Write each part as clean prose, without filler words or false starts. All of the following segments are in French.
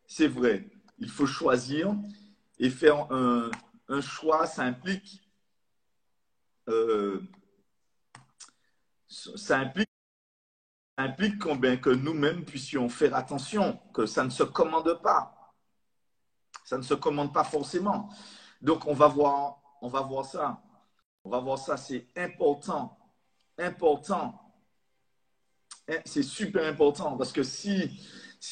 c'est vrai. Il faut choisir et faire un choix. Euh, ça implique combien que nous-mêmes puissions faire attention, que ça ne se commande pas. Ça ne se commande pas forcément. Donc, on va voir ça. On va voir ça, c'est important. Important. C'est super important parce que si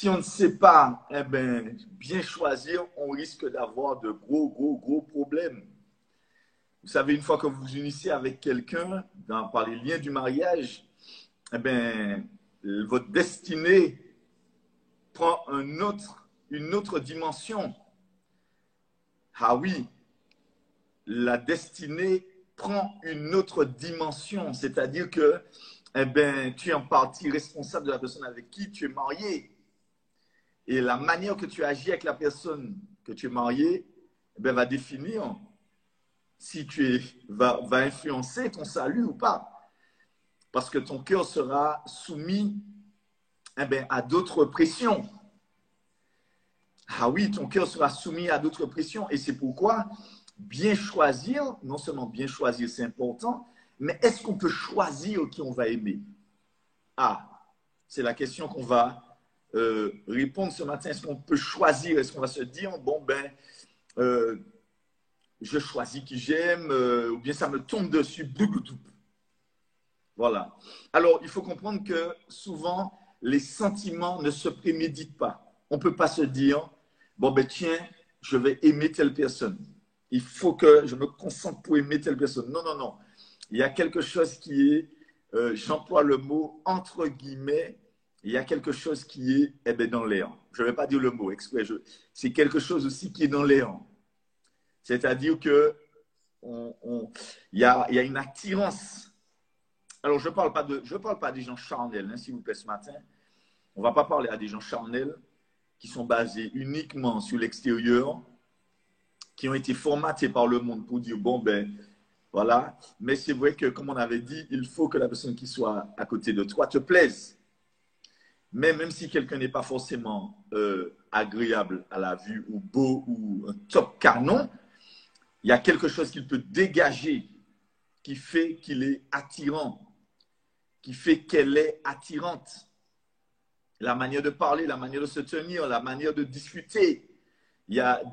on ne sait pas eh ben, bien choisir, on risque d'avoir de gros problèmes. Vous savez, une fois que vous vous unissez avec quelqu'un, par les liens du mariage, eh ben, votre destinée prend une autre dimension. Ah oui, la destinée prend une autre dimension, c'est-à-dire que eh ben, tu es en partie responsable de la personne avec qui tu es marié. Et la manière que tu agis avec la personne que tu es marié eh ben, va définir si va influencer ton salut ou pas. Parce que ton cœur sera soumis eh ben, à d'autres pressions. Ah oui, ton cœur sera soumis à d'autres pressions. Et c'est pourquoi bien choisir, non seulement bien choisir, c'est important, mais est-ce qu'on peut choisir qui on va aimer? Ah, c'est la question qu'on va répondre ce matin. Est-ce qu'on peut choisir? Est-ce qu'on va se dire, bon, ben, euh, je choisis qui j'aime, ou bien ça me tombe dessus, blouloutou. Voilà. Alors, il faut comprendre que souvent, les sentiments ne se préméditent pas. On ne peut pas se dire, bon, ben tiens, je vais aimer telle personne. Il faut que je me concentre pour aimer telle personne. Non, non, non. Il y a quelque chose qui est, j'emploie le mot entre guillemets, il y a quelque chose qui est eh ben, dans l'air. Je ne vais pas dire le mot exprès. C'est quelque chose aussi qui est dans l'air. C'est-à-dire que il y a une attirance. Alors, je ne parle pas des gens charnels, hein, s'il vous plaît, ce matin. On ne va pas parler à des gens charnels qui sont basés uniquement sur l'extérieur, qui ont été formatés par le monde pour dire, bon, ben, voilà. Mais c'est vrai que, comme on avait dit, il faut que la personne qui soit à côté de toi te plaise. Mais même si quelqu'un n'est pas forcément agréable à la vue ou beau ou un top canon, il y a quelque chose qu'il peut dégager qui fait qu'il est attirant, qui fait qu'elle est attirante. La manière de parler, la manière de se tenir, la manière de discuter. Il y a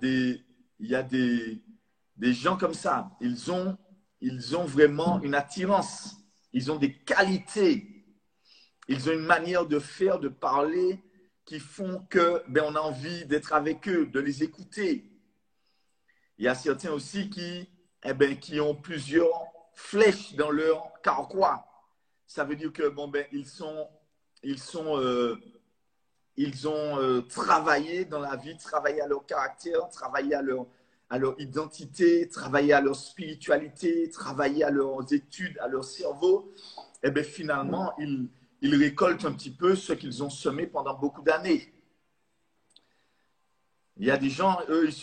des gens comme ça. Ils ont vraiment une attirance. Ils ont des qualités. Ils ont une manière de faire, de parler qui font que ben, on a envie d'être avec eux, de les écouter. Il y a certains aussi eh ben, qui ont plusieurs flèches dans leur carquois. Ça veut dire que bon, ben, ils ont travaillé dans la vie, travaillé à leur caractère, travaillé à leur identité, travaillé à leur spiritualité, travaillé à leurs études, à leur cerveau. Et bien finalement, ils récoltent un petit peu ce qu'ils ont semé pendant beaucoup d'années. Il y a des gens, eux, ils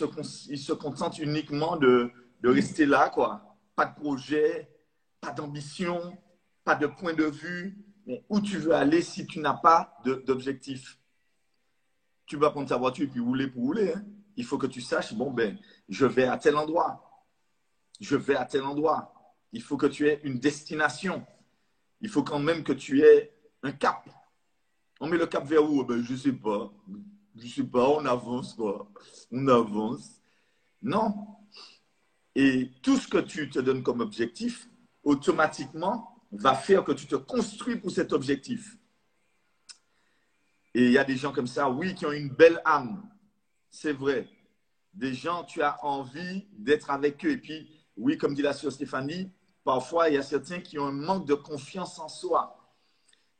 se contentent uniquement de rester là, quoi. Pas de projet, pas d'ambition, pas de point de vue. Mais où tu veux aller si tu n'as pas d'objectif? Tu vas prendre ta voiture et puis rouler pour rouler. Hein. Il faut que tu saches, bon, ben, je vais à tel endroit. Je vais à tel endroit. Il faut que tu aies une destination. Il faut quand même que tu aies un cap. On met le cap vers où? Ben, je ne sais pas. Je ne sais pas, on avance, quoi. On avance. Non. Et tout ce que tu te donnes comme objectif, automatiquement, va faire que tu te construis pour cet objectif. Et il y a des gens comme ça, oui, qui ont une belle âme. C'est vrai. Des gens, tu as envie d'être avec eux. Et puis, oui, comme dit la sœur Stéphanie, parfois, il y a certains qui ont un manque de confiance en soi.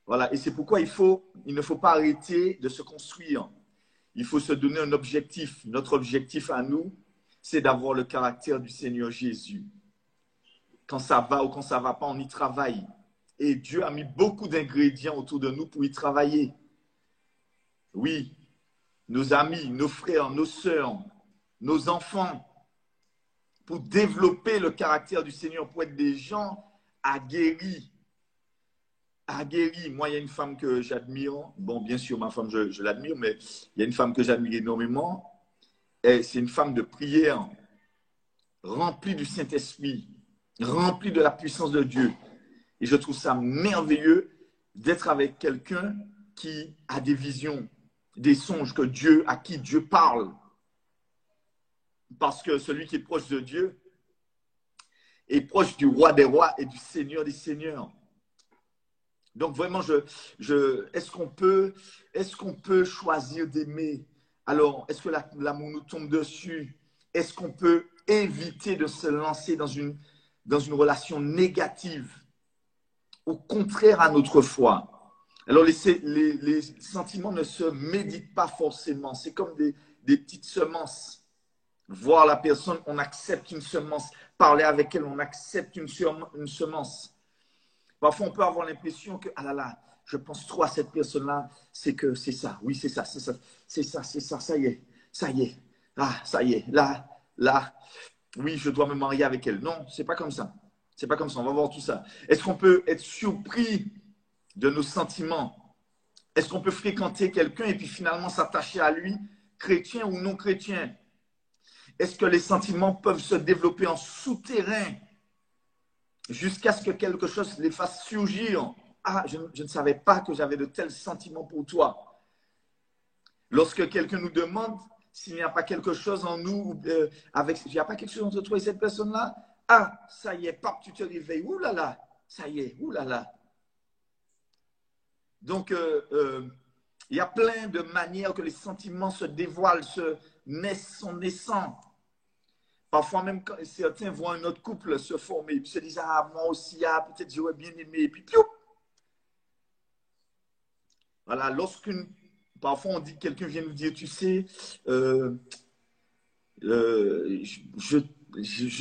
Voilà. Et c'est pourquoi il ne faut pas arrêter de se construire. Il faut se donner un objectif. Notre objectif à nous, c'est d'avoir le caractère du Seigneur Jésus. Quand ça va ou quand ça ne va pas, on y travaille. Et Dieu a mis beaucoup d'ingrédients autour de nous pour y travailler. Oui, nos amis, nos frères, nos sœurs, nos enfants, pour développer le caractère du Seigneur, pour être des gens aguerris, a guéri. Moi, il y a une femme que j'admire. Bon, bien sûr, ma femme, je l'admire, mais il y a une femme que j'admire énormément. Et c'est une femme de prière, remplie du Saint-Esprit, remplie de la puissance de Dieu. Et je trouve ça merveilleux d'être avec quelqu'un qui a des visions, des songes à qui Dieu parle. Parce que celui qui est proche de Dieu est proche du roi des rois et du seigneur des seigneurs. Donc vraiment, est-ce qu'on peut choisir d'aimer? Alors, est-ce que l'amour nous tombe dessus? Est-ce qu'on peut éviter de se lancer dans une relation négative, au contraire à notre foi? Alors, les sentiments ne se méditent pas forcément. C'est comme des petites semences. Voir la personne, on accepte une semence. Parler avec elle, on accepte une semence. Parfois, on peut avoir l'impression que, ah là là, je pense trop à cette personne-là, c'est ça, oui, c'est ça, ça y est, ah, ça y est, là, oui, je dois me marier avec elle. Non, c'est pas comme ça. C'est pas comme ça, on va voir tout ça. Est-ce qu'on peut être surpris de nos sentiments? Est-ce qu'on peut fréquenter quelqu'un et puis finalement s'attacher à lui, chrétien ou non chrétien? Est-ce que les sentiments peuvent se développer en souterrain jusqu'à ce que quelque chose les fasse surgir? Ah, je ne savais pas que j'avais de tels sentiments pour toi. Lorsque quelqu'un nous demande s'il n'y a pas quelque chose en nous, il n'y a pas quelque chose entre toi et cette personne-là, ah, ça y est, pap, tu te réveilles, ouh là là, ça y est, ouh là là. Donc, il y a plein de manières que les sentiments se dévoilent, sont naissants. Parfois même, quand certains voient un autre couple se former, ils se disent, ah, moi aussi, ah, peut-être j'aurais bien aimé, et puis, piou. Voilà, parfois on dit, quelqu'un vient nous dire, tu sais, je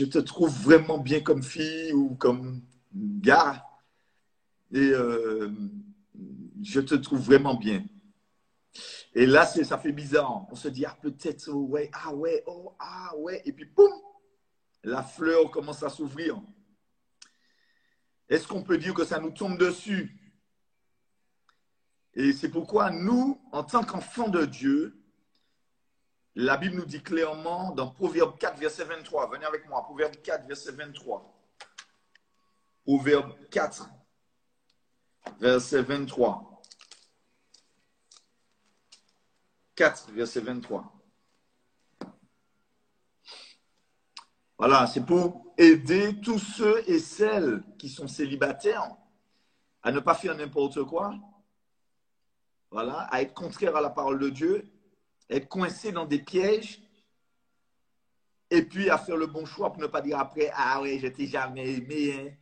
te trouve vraiment bien comme fille ou comme gars, et je te trouve vraiment bien. Et là, ça fait bizarre. On se dit, ah, peut-être, oh, ouais, ah ouais, oh, ah ouais, et puis, boum, la fleur commence à s'ouvrir. Est-ce qu'on peut dire que ça nous tombe dessus? Et c'est pourquoi nous, en tant qu'enfants de Dieu, la Bible nous dit clairement dans Proverbe 4, verset 23. Venez avec moi, Proverbe 4, verset 23. Proverbe 4, verset 23. 4, verset 23. Voilà, c'est pour aider tous ceux et celles qui sont célibataires à ne pas faire n'importe quoi. Voilà, à être contraire à la parole de Dieu, être coincé dans des pièges, et puis à faire le bon choix pour ne pas dire après, ah ouais, je t'ai jamais aimé. Hein.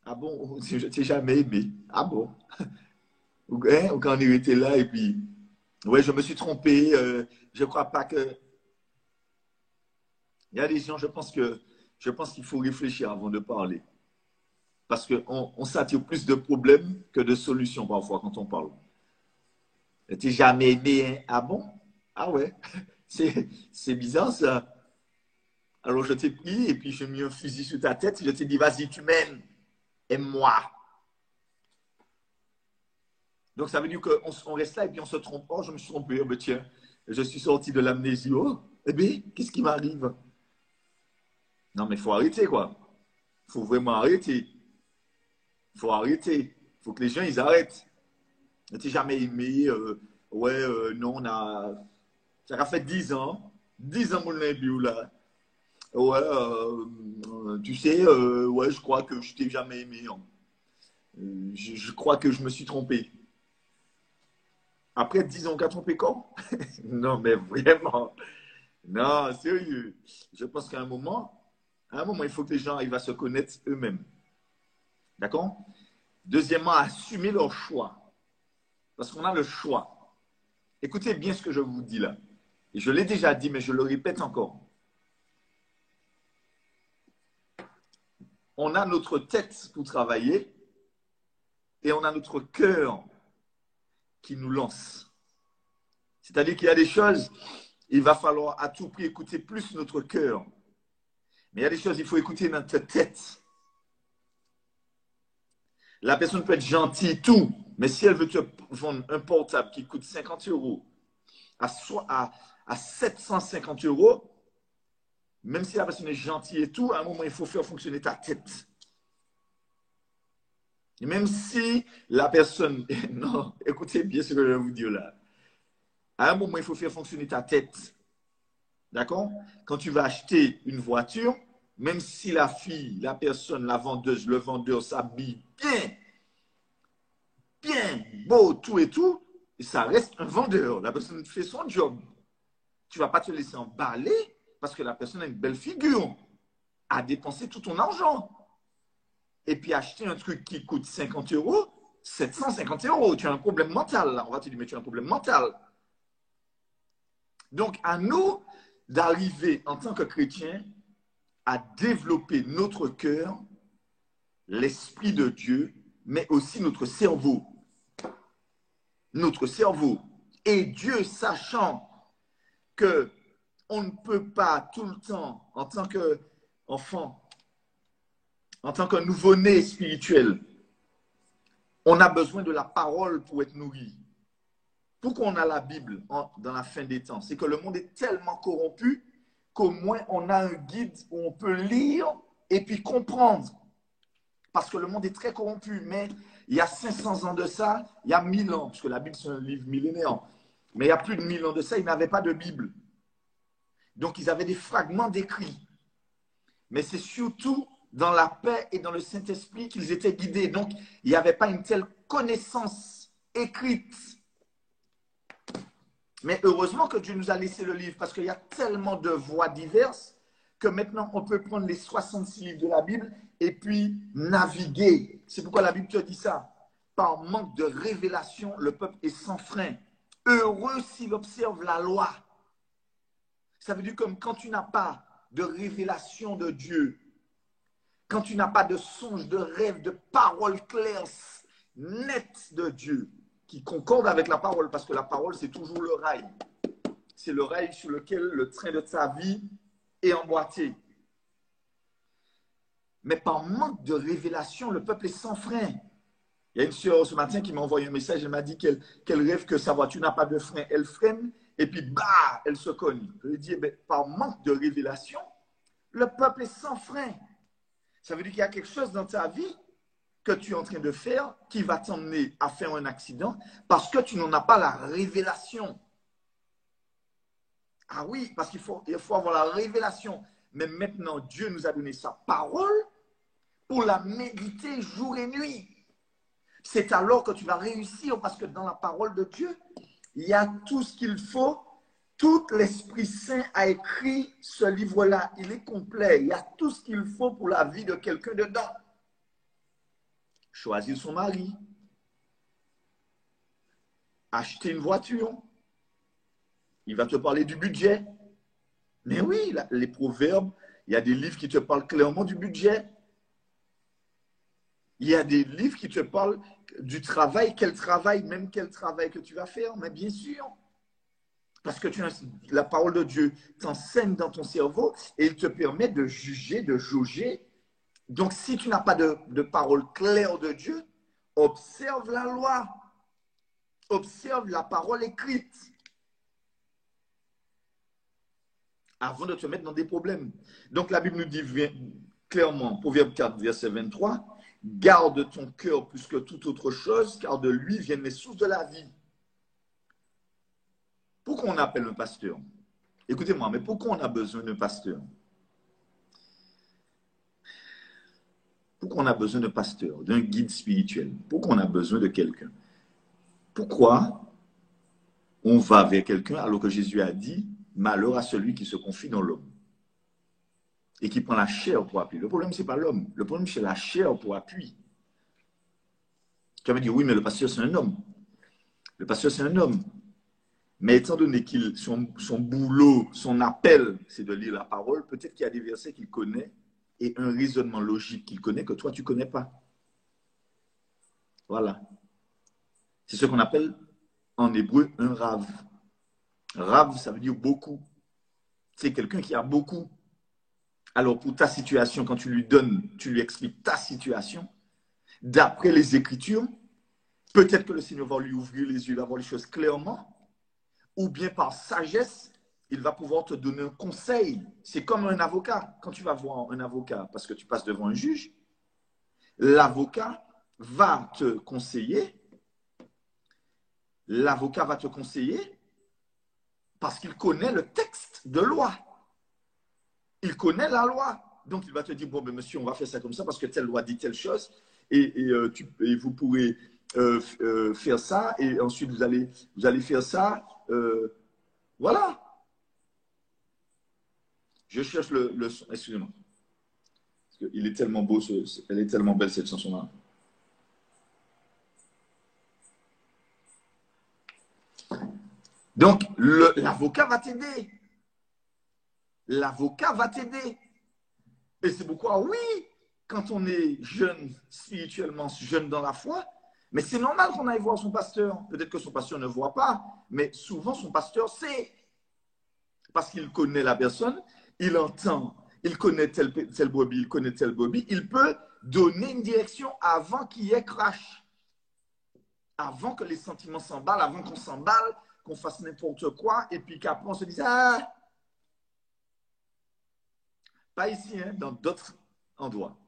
Ah bon, je t'ai jamais aimé. Ah bon. Ou quand on était là, et puis, ouais, je me suis trompé, je ne crois pas que. Il y a des gens, je pense qu'il faut réfléchir avant de parler. Parce qu'on s'attire plus de problèmes que de solutions parfois quand on parle. Je t'ai jamais aimé. Hein. Ah bon? Ah ouais. C'est bizarre ça. Alors je t'ai pris et puis je mis un fusil sur ta tête. Je t'ai dit, vas-y, tu m'aimes. Aime-moi. Donc ça veut dire qu'on reste là et puis on se trompe. Oh, je me suis trompé. Oh, ben tiens, je suis sorti de l'amnésie. Oh, eh bien, qu'est-ce qui m'arrive? Non, mais il faut arrêter, quoi. Il faut vraiment arrêter. Il faut arrêter. Il faut que les gens, ils arrêtent. Je t'ai jamais aimé. Non, ça a fait 10 ans. 10 ans, mon ami, là. Ouais, tu sais, ouais, je crois que je t'ai jamais aimé. Hein. Je crois que je me suis trompé. Après 10 ans, on a trompé quand? Non, mais vraiment. Non, sérieux. Je pense qu'à un moment, il faut que les gens arrivent à se connaître eux-mêmes. D'accord? Deuxièmement, assumer leur choix. Parce qu'on a le choix. Écoutez bien ce que je vous dis là. Et je l'ai déjà dit, mais je le répète encore. On a notre tête pour travailler et on a notre cœur qui nous lance. C'est-à-dire qu'il y a des choses, il va falloir à tout prix écouter plus notre cœur. Mais il y a des choses, il faut écouter notre tête. La personne peut être gentille et tout, mais si elle veut te vendre un portable qui coûte 50 euros à 750 euros, même si la personne est gentille et tout, à un moment, il faut faire fonctionner ta tête. Et même si la personne... Non, écoutez bien ce que je vais vous dire là. À un moment, il faut faire fonctionner ta tête. D'accord? Quand tu vas acheter une voiture, même si la fille, la personne, la vendeuse, le vendeur s'habille bien, bien, beau, tout et tout, ça reste un vendeur. La personne fait son job. Tu ne vas pas te laisser emballer parce que la personne a une belle figure, a dépensé tout ton argent. Et puis acheter un truc qui coûte 50 euros, 750 euros. Tu as un problème mental. Là. On va te dire, mais tu as un problème mental. Donc, à nous d'arriver en tant que chrétiens à développer notre cœur, l'Esprit de Dieu, mais aussi notre cerveau. Notre cerveau. Et Dieu, sachant que on ne peut pas tout le temps, en tant qu'enfant, en tant que nouveau-né spirituel, on a besoin de la parole pour être nourri. Pourquoi on a la Bible dans la fin des temps? C'est que le monde est tellement corrompu qu'au moins on a un guide où on peut lire et puis comprendre. Parce que le monde est très corrompu. Mais il y a 500 ans de ça, il y a 1000 ans, parce que la Bible c'est un livre millénaire. Mais il y a plus de 1000 ans de ça, ils n'avaient pas de Bible. Donc ils avaient des fragments d'écrits. Mais c'est surtout dans la paix et dans le Saint-Esprit qu'ils étaient guidés. Donc il n'y avait pas une telle connaissance écrite. Mais heureusement que Dieu nous a laissé le livre parce qu'il y a tellement de voix diverses que maintenant on peut prendre les 66 livres de la Bible et puis naviguer. C'est pourquoi la Bible te dit ça. Par manque de révélation, le peuple est sans frein. Heureux s'il observe la loi. Ça veut dire comme quand tu n'as pas de révélation de Dieu, quand tu n'as pas de songe, de rêve, de paroles claires, nettes de Dieu, qui concorde avec la parole, parce que la parole, c'est toujours le rail. C'est le rail sur lequel le train de ta vie est emboîté. Mais par manque de révélation, le peuple est sans frein. Il y a une sœur ce matin qui m'a envoyé un message, elle m'a dit qu'elle rêve que sa voiture n'a pas de frein. Elle freine et puis, bah, elle se cogne. Je lui ai dit, eh bien, par manque de révélation, le peuple est sans frein. Ça veut dire qu'il y a quelque chose dans ta vie que tu es en train de faire qui va t'emmener à faire un accident parce que tu n'en as pas la révélation. Ah oui, parce qu'il faut avoir la révélation. Mais maintenant, Dieu nous a donné sa parole pour la méditer jour et nuit. C'est alors que tu vas réussir parce que dans la parole de Dieu, il y a tout ce qu'il faut. Tout l'Esprit Saint a écrit ce livre-là. Il est complet. Il y a tout ce qu'il faut pour la vie de quelqu'un dedans. Choisir son mari, acheter une voiture, il va te parler du budget. Mais oui, les proverbes, il y a des livres qui te parlent clairement du budget. Il y a des livres qui te parlent du travail, même quel travail que tu vas faire, mais bien sûr. Parce que la parole de Dieu t'enseigne dans ton cerveau et il te permet de juger, de jauger. Donc, si tu n'as pas de parole claire de Dieu, observe la loi. Observe la parole écrite. Avant de te mettre dans des problèmes. Donc, la Bible nous dit clairement, Proverbe 4, verset 23, « Garde ton cœur plus que toute autre chose, car de lui viennent les sources de la vie. » Pourquoi on appelle un pasteur? Écoutez-moi, mais pourquoi on a besoin d'un pasteur? Pourquoi on a besoin d'un pasteur, d'un guide spirituel? Pourquoi on a besoin de quelqu'un? Pourquoi on va vers quelqu'un alors que Jésus a dit « Malheur à celui qui se confie dans l'homme » et qui prend la chair pour appui. Le problème, ce n'est pas l'homme. Le problème, c'est la chair pour appui. Tu vas me dire, oui, mais le pasteur, c'est un homme. Le pasteur, c'est un homme. Mais étant donné que son boulot, son appel, c'est de lire la parole, peut-être qu'il y a des versets qu'il connaît et un raisonnement logique qu'il connaît que toi, tu ne connais pas. Voilà. C'est ce qu'on appelle en hébreu un rave. Rave, ça veut dire beaucoup. C'est quelqu'un qui a beaucoup. Alors, pour ta situation, quand tu lui donnes, tu lui expliques ta situation. d'après les Écritures. Peut-être que le Seigneur va lui ouvrir les yeux, il va voir les choses clairement. Ou bien par sagesse, il va pouvoir te donner un conseil. C'est comme un avocat. Quand tu vas voir un avocat, parce que tu passes devant un juge, l'avocat va te conseiller. L'avocat va te conseiller parce qu'il connaît le texte de loi. Il connaît la loi. Donc, il va te dire, bon, mais monsieur, on va faire ça comme ça parce que telle loi dit telle chose et vous pourrez faire ça et ensuite vous allez faire ça. Voilà. Je cherche le son. Excusez-moi. Il est tellement beau, elle est tellement belle cette chanson-là. Donc, l'avocat va t'aider. L'avocat va t'aider. Et c'est pourquoi, oui, quand on est jeune spirituellement, jeune dans la foi, mais c'est normal qu'on aille voir son pasteur. Peut-être que son pasteur ne voit pas, mais souvent son pasteur sait. Parce qu'il connaît la personne, il entend, il connaît telle brebis, il connaît telle brebis, il peut donner une direction avant qu'il y ait crash. Avant que les sentiments s'emballent, avant qu'on s'emballe, qu'on fasse n'importe quoi, et puis qu'après on se dise, ah, pas ici, hein, dans d'autres endroits.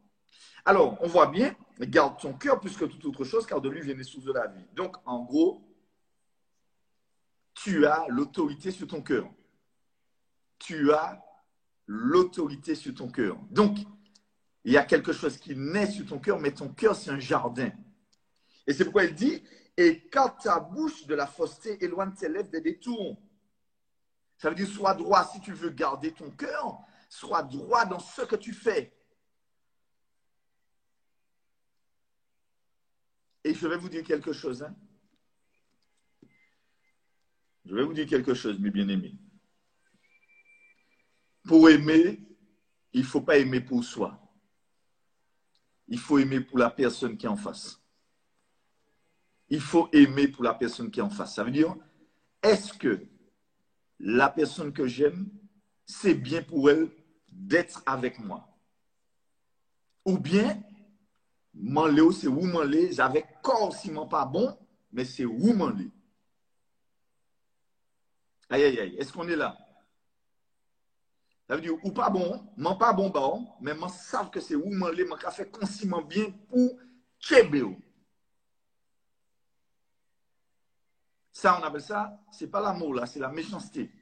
Alors, on voit bien, garde ton cœur plus que toute autre chose, car de lui vient les sources de la vie. Donc, en gros, tu as l'autorité sur ton cœur. Tu as l'autorité sur ton cœur. Donc, il y a quelque chose qui naît sur ton cœur, mais ton cœur, c'est un jardin. Et c'est pourquoi il dit, et quand ta bouche de la fausseté éloigne tes lèvres des détours. Ça veut dire, sois droit si tu veux garder ton cœur, sois droit dans ce que tu fais. Et je vais vous dire quelque chose. Hein. Je vais vous dire quelque chose, mes bien-aimés. Pour aimer, il ne faut pas aimer pour soi. Il faut aimer pour la personne qui est en face. Il faut aimer pour la personne qui est en face. Ça veut dire, est-ce que la personne que j'aime, c'est bien pour elle d'être avec moi? Ou bien, m'enlève, c'est où m'enlève, j'avais corps si m'en pas bon, mais c'est où m'enlève. Aïe, aïe, aïe, est-ce qu'on est là? Ça veut dire, ou pas bon, m'en pas bon, bon, mais m'en savent que c'est où m'enlève, m'en fait consciemment bien pour tchébéo. Ça, on appelle ça, c'est pas l'amour là, c'est la méchanceté.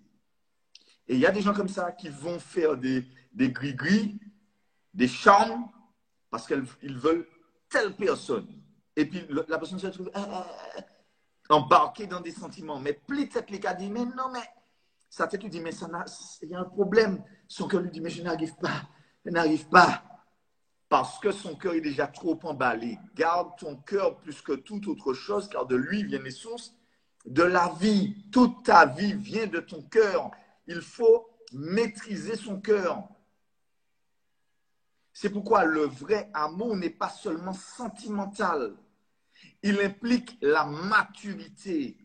Et il y a des gens comme ça qui vont faire des gris-gris, des charmes, parce qu'ils veulent telle personne. Et puis la personne se retrouve embarquée dans des sentiments. Mais peut-être les cas dit, mais non, mais sa tête lui dit, mais il y a un problème. Son cœur lui dit, mais je n'arrive pas, je n'arrive pas. Parce que son cœur est déjà trop emballé. Garde ton cœur plus que toute autre chose, car de lui viennent les sources de la vie. Toute ta vie vient de ton cœur. Il faut maîtriser son cœur. C'est pourquoi le vrai amour n'est pas seulement sentimental. Il implique la maturité.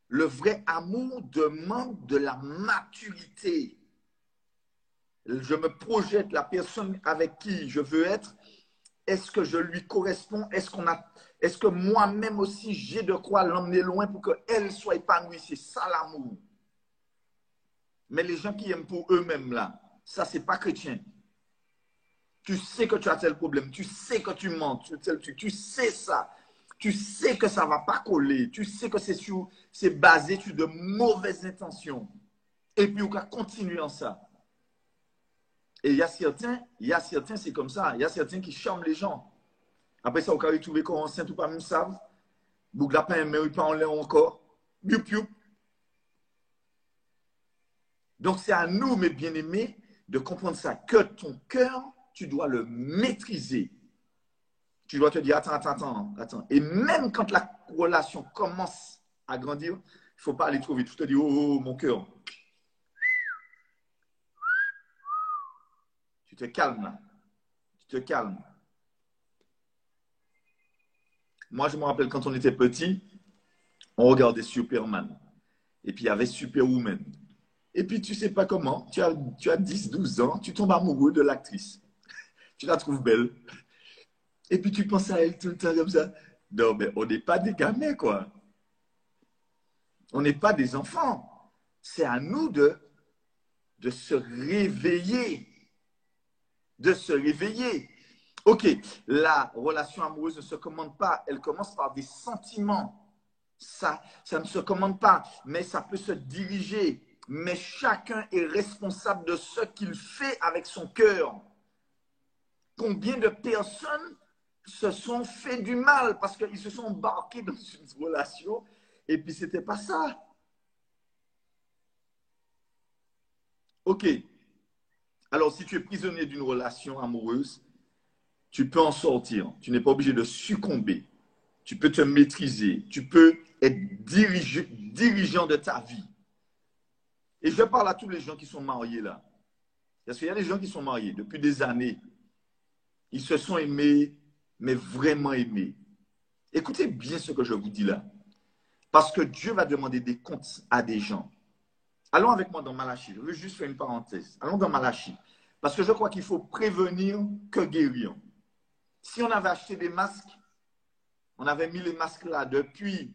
Le vrai amour demande de la maturité. Je me projette la personne avec qui je veux être. Est-ce que je lui corresponds? Est-ce que moi-même aussi, j'ai de quoi l'emmener loin pour qu'elle soit épanouie? C'est ça l'amour. Mais les gens qui aiment pour eux-mêmes, là, ça, c'est pas chrétien. Tu sais que tu as tel problème, tu sais que tu mens, tu sais ça. Tu sais que ça ne va pas coller, tu sais que c'est basé sur de mauvaises intentions. Et puis, on va continuer en ça. Et il y a certains, c'est comme ça. Il y a certains qui charment les gens. Après ça, on va retrouver qu'on enceinte ou pas même savent. Bouc lapin, mais pas en l'air encore. Youp, youp. Donc, c'est à nous, mes bien-aimés, de comprendre ça. Que ton cœur, tu dois le maîtriser. Tu dois te dire, attends. Et même quand la relation commence à grandir, il ne faut pas aller trop vite. Tu te dis, oh, mon cœur. Tu te calmes là. Tu te calmes. Moi, je me rappelle quand on était petit, on regardait Superman. Et puis, il y avait Superwoman. Et puis, tu ne sais pas comment, tu as 10, 12 ans, tu tombes amoureux de l'actrice. Tu la trouves belle. Et puis tu penses à elle tout le temps comme ça. Non, mais on n'est pas des gamins, quoi. On n'est pas des enfants. C'est à nous de se réveiller. De se réveiller. Ok, la relation amoureuse ne se commande pas. Elle commence par des sentiments. Ça ne se commande pas, mais ça peut se diriger. Mais chacun est responsable de ce qu'il fait avec son cœur. Combien de personnes se sont fait du mal parce qu'ils se sont embarqués dans une relation et puis c'était pas ça. Ok. Alors, si tu es prisonnier d'une relation amoureuse, tu peux en sortir. Tu n'es pas obligé de succomber. Tu peux te maîtriser. Tu peux être dirigeant de ta vie. Et je parle à tous les gens qui sont mariés là. Parce qu'il y a des gens qui sont mariés depuis des années. Ils se sont aimés, mais vraiment aimés. Écoutez bien ce que je vous dis là. Parce que Dieu va demander des comptes à des gens. Allons avec moi dans Malachie. Je veux juste faire une parenthèse. Allons dans Malachie. Parce que je crois qu'il faut prévenir que guérir. Si on avait acheté des masques, on avait mis les masques là depuis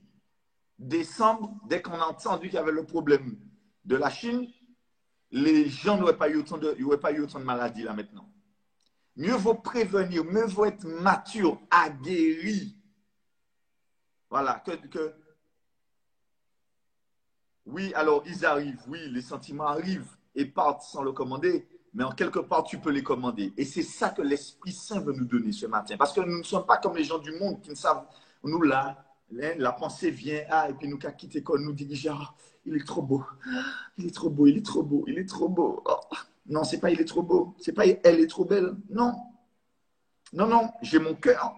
décembre, dès qu'on a entendu qu'il y avait le problème de la Chine, les gens n'auraient pas eu autant de maladies là maintenant. Mieux vaut prévenir, mieux vaut être mature, aguerri. Voilà, oui, alors ils arrivent, oui, les sentiments arrivent et partent sans le commander, mais en quelque part, tu peux les commander. Et c'est ça que l'Esprit Saint veut nous donner ce matin. Parce que nous ne sommes pas comme les gens du monde qui ne savent, nous là, la pensée vient, et puis nous qui quittons l'école, nous disons, il est trop beau, il est trop beau, il est trop beau, il est trop beau. Oh. Non, c'est pas il est trop beau, c'est pas elle est trop belle. Non, non, non, j'ai mon cœur,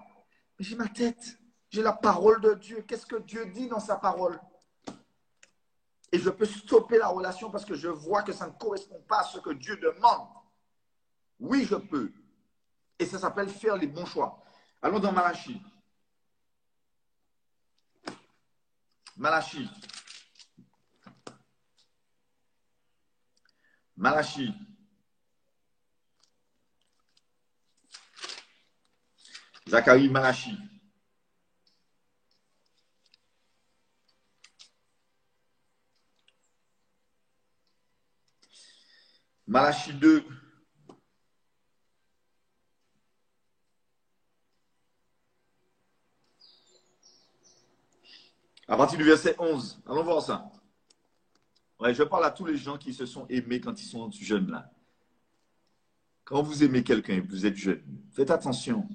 mais j'ai ma tête, j'ai la parole de Dieu. Qu'est-ce que Dieu dit dans sa parole? Et je peux stopper la relation parce que je vois que ça ne correspond pas à ce que Dieu demande. Oui, je peux. Et ça s'appelle faire les bons choix. Allons dans Malachie. Malachie. Malachie. Zacharie, Malachie. Malachie 2. À partir du verset 11. Allons voir ça. Ouais, je parle à tous les gens qui se sont aimés quand ils sont jeunes là. Quand vous aimez quelqu'un et vous êtes jeune, faites attention.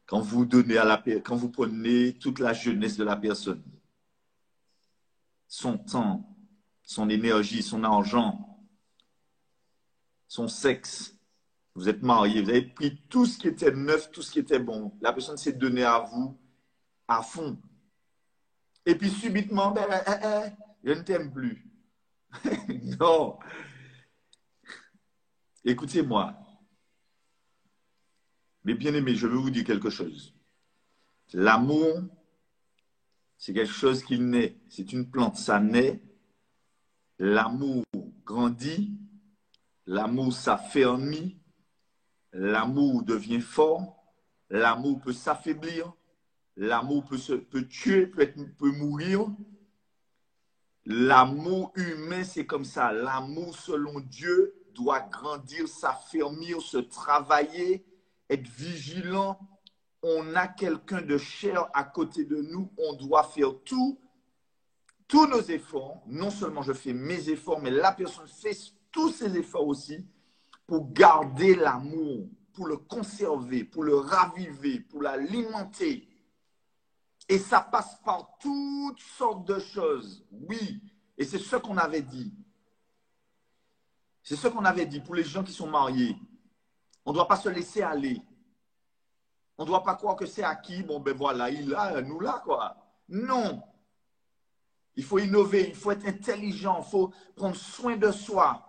Quand vous donnez quand vous prenez toute la jeunesse de la personne, son temps, son énergie, son argent, son sexe, vous êtes marié, vous avez pris tout ce qui était neuf, tout ce qui était bon. La personne s'est donnée à vous à fond. Et puis subitement, je ne t'aime plus. Non. Écoutez-moi. Mais bien aimé, je veux vous dire quelque chose. L'amour, c'est quelque chose qui naît. C'est une plante, ça naît. L'amour grandit. L'amour s'affermit. L'amour devient fort. L'amour peut s'affaiblir. L'amour peut tuer, peut mourir. L'amour humain, c'est comme ça. L'amour selon Dieu doit grandir, s'affermir, se travailler, être vigilant. On a quelqu'un de cher à côté de nous. On doit faire tous nos efforts. Non seulement je fais mes efforts, mais la personne fait tous ses efforts aussi pour garder l'amour, pour le conserver, pour le raviver, pour l'alimenter. Et ça passe par toutes sortes de choses. Oui. Et c'est ce qu'on avait dit. C'est ce qu'on avait dit pour les gens qui sont mariés. On ne doit pas se laisser aller. On ne doit pas croire que c'est acquis. Bon, ben voilà, il a, nous là, quoi. Non. Il faut innover, il faut être intelligent, il faut prendre soin de soi.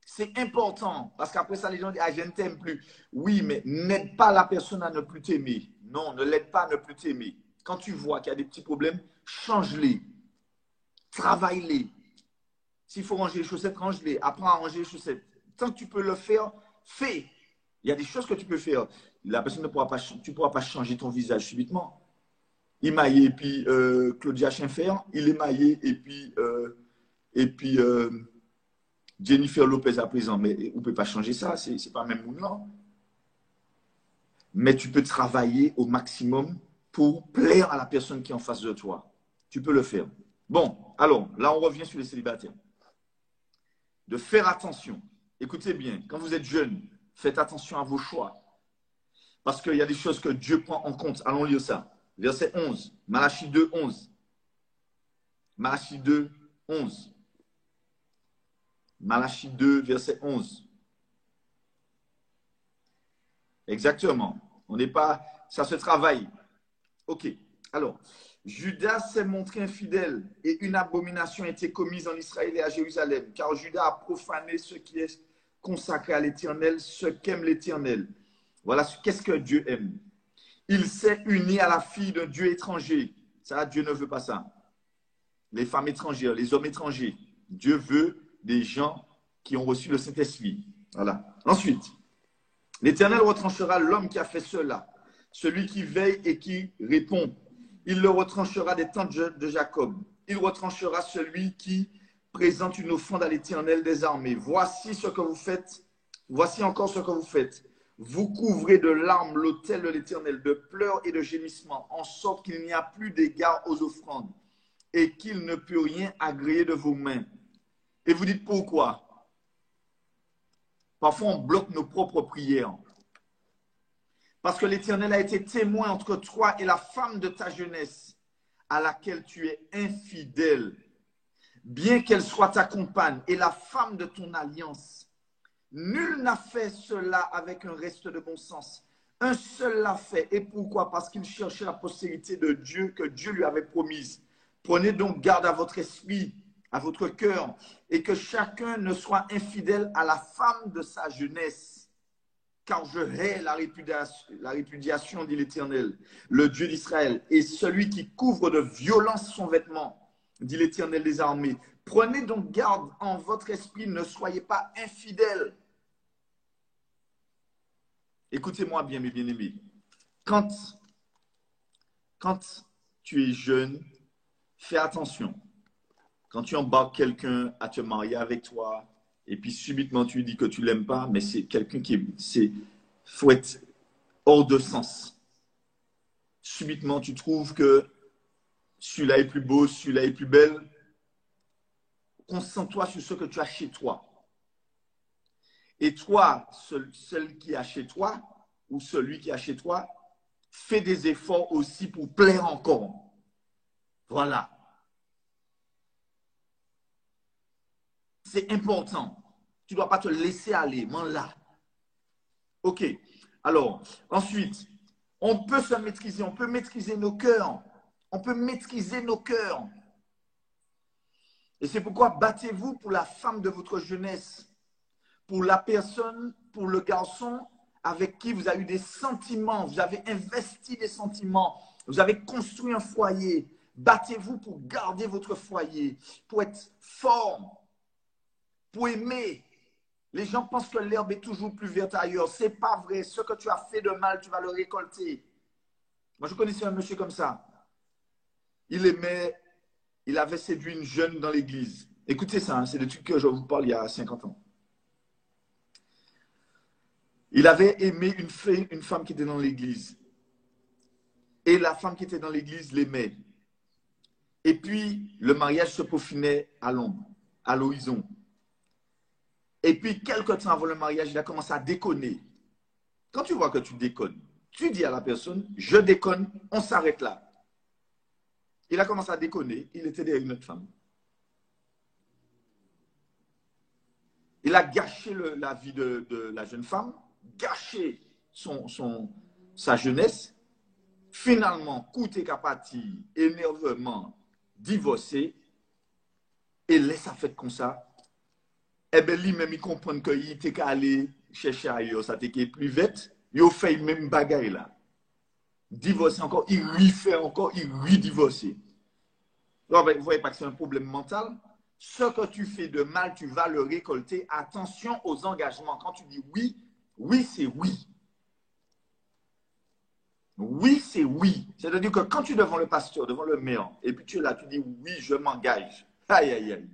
C'est important. Parce qu'après ça, les gens disent, je ne t'aime plus. Oui, mais n'aide pas la personne à ne plus t'aimer. Non, ne l'aide pas à ne plus t'aimer. Quand tu vois qu'il y a des petits problèmes, change-les. Travaille-les. S'il faut ranger les chaussettes, range-les. Apprends à ranger les chaussettes. Tant que tu peux le faire, fais. Il y a des choses que tu peux faire. La personne ne pourra pas, tu ne pourras pas changer ton visage subitement. Émaillé, et puis Claudia Schiffer, il est émaillé, et puis Jennifer Lopez à présent. Mais on ne peut pas changer ça, c'est pas le même monde, non. Mais tu peux travailler au maximum pour plaire à la personne qui est en face de toi. Tu peux le faire. Bon, alors, là, on revient sur les célibataires. De faire attention. Écoutez bien, quand vous êtes jeune, faites attention à vos choix. Parce qu'il y a des choses que Dieu prend en compte. Allons lire ça. Verset 11. Malachie 2, 11. Malachie 2, 11. Malachie 2, verset 11. Exactement. On n'est pas... Ça se travaille. OK. Alors, Judas s'est montré infidèle et une abomination a été commise en Israël et à Jérusalem, car Judas a profané ce qui est consacré à l'Éternel, ce qu'aime l'Éternel. Voilà qu'est-ce que Dieu aime. Il s'est uni à la fille d'un Dieu étranger. Ça, Dieu ne veut pas ça. Les femmes étrangères, les hommes étrangers. Dieu veut des gens qui ont reçu le Saint-Esprit. Voilà. Ensuite, l'Éternel retranchera l'homme qui a fait cela, celui qui veille et qui répond. Il le retranchera des tentes de Jacob. Il retranchera celui qui présente une offrande à l'Éternel des armées. Voici ce que vous faites. Voici encore ce que vous faites. Vous couvrez de larmes l'autel de l'Éternel, de pleurs et de gémissements, en sorte qu'il n'y a plus d'égard aux offrandes et qu'il ne peut rien agréer de vos mains. Et vous dites pourquoi? Parfois, on bloque nos propres prières. Parce que l'Éternel a été témoin entre toi et la femme de ta jeunesse, à laquelle tu es infidèle, bien qu'elle soit ta compagne et la femme de ton alliance. Nul n'a fait cela avec un reste de bon sens. Un seul l'a fait. Et pourquoi? Parce qu'il cherchait la postérité de Dieu que Dieu lui avait promise. Prenez donc garde à votre esprit, à votre cœur, et que chacun ne soit infidèle à la femme de sa jeunesse. Car je hais la répudiation, dit l'Éternel, le Dieu d'Israël, et celui qui couvre de violence son vêtement, dit l'Éternel des armées. Prenez donc garde en votre esprit, ne soyez pas infidèles. Écoutez-moi bien, mes bien-aimés. Quand tu es jeune, fais attention. Quand tu embarques quelqu'un à te marier avec toi, et puis subitement tu lui dis que tu ne l'aimes pas, mais c'est quelqu'un qui faut être hors de sens. Subitement, tu trouves que celui-là est plus beau, celui-là est plus belle. Concentre-toi sur ce que tu as chez toi. Et toi, celle qui a chez toi, ou celui qui a chez toi, fais des efforts aussi pour plaire encore. Voilà. C'est important. Tu ne dois pas te laisser aller, man là. OK. Alors, ensuite, on peut se maîtriser, on peut maîtriser nos cœurs. On peut maîtriser nos cœurs. Et c'est pourquoi battez-vous pour la femme de votre jeunesse, pour la personne, pour le garçon avec qui vous avez eu des sentiments, vous avez investi des sentiments, vous avez construit un foyer. Battez-vous pour garder votre foyer, pour être fort, pour aimer. Les gens pensent que l'herbe est toujours plus verte ailleurs. Ce n'est pas vrai. Ce que tu as fait de mal, tu vas le récolter. Moi, je connaissais un monsieur comme ça. Il avait séduit une jeune dans l'église. Écoutez ça, hein, c'est des trucs que je vous parle il y a 50 ans. Il avait aimé une femme qui était dans l'église. Et la femme qui était dans l'église l'aimait. Et puis, le mariage se peaufinait à l'ombre, à l'horizon. Et puis, quelque temps avant le mariage, il a commencé à déconner. Quand tu vois que tu déconnes, tu dis à la personne, je déconne, on s'arrête là. Il a commencé à déconner, il était derrière une autre femme. Il a gâché la vie de la jeune femme, gâché sa jeunesse. Finalement, coûté qu'à partir, énervement, divorcé, et laisse sa fête comme ça. Eh bien, lui-même, il comprend qu'il était qu'à aller chercher ailleurs, ça était plus vite, il a fait même bagaille là. Divorcé encore, il refait encore, il redivorcé. Vous ne voyez pas que c'est un problème mental? Ce que tu fais de mal, tu vas le récolter. Attention aux engagements. Quand tu dis oui, Oui, c'est oui. Oui, c'est oui. C'est-à-dire que quand tu es devant le pasteur, devant le maire, et puis tu es là, tu dis oui, je m'engage. Aïe, aïe, aïe.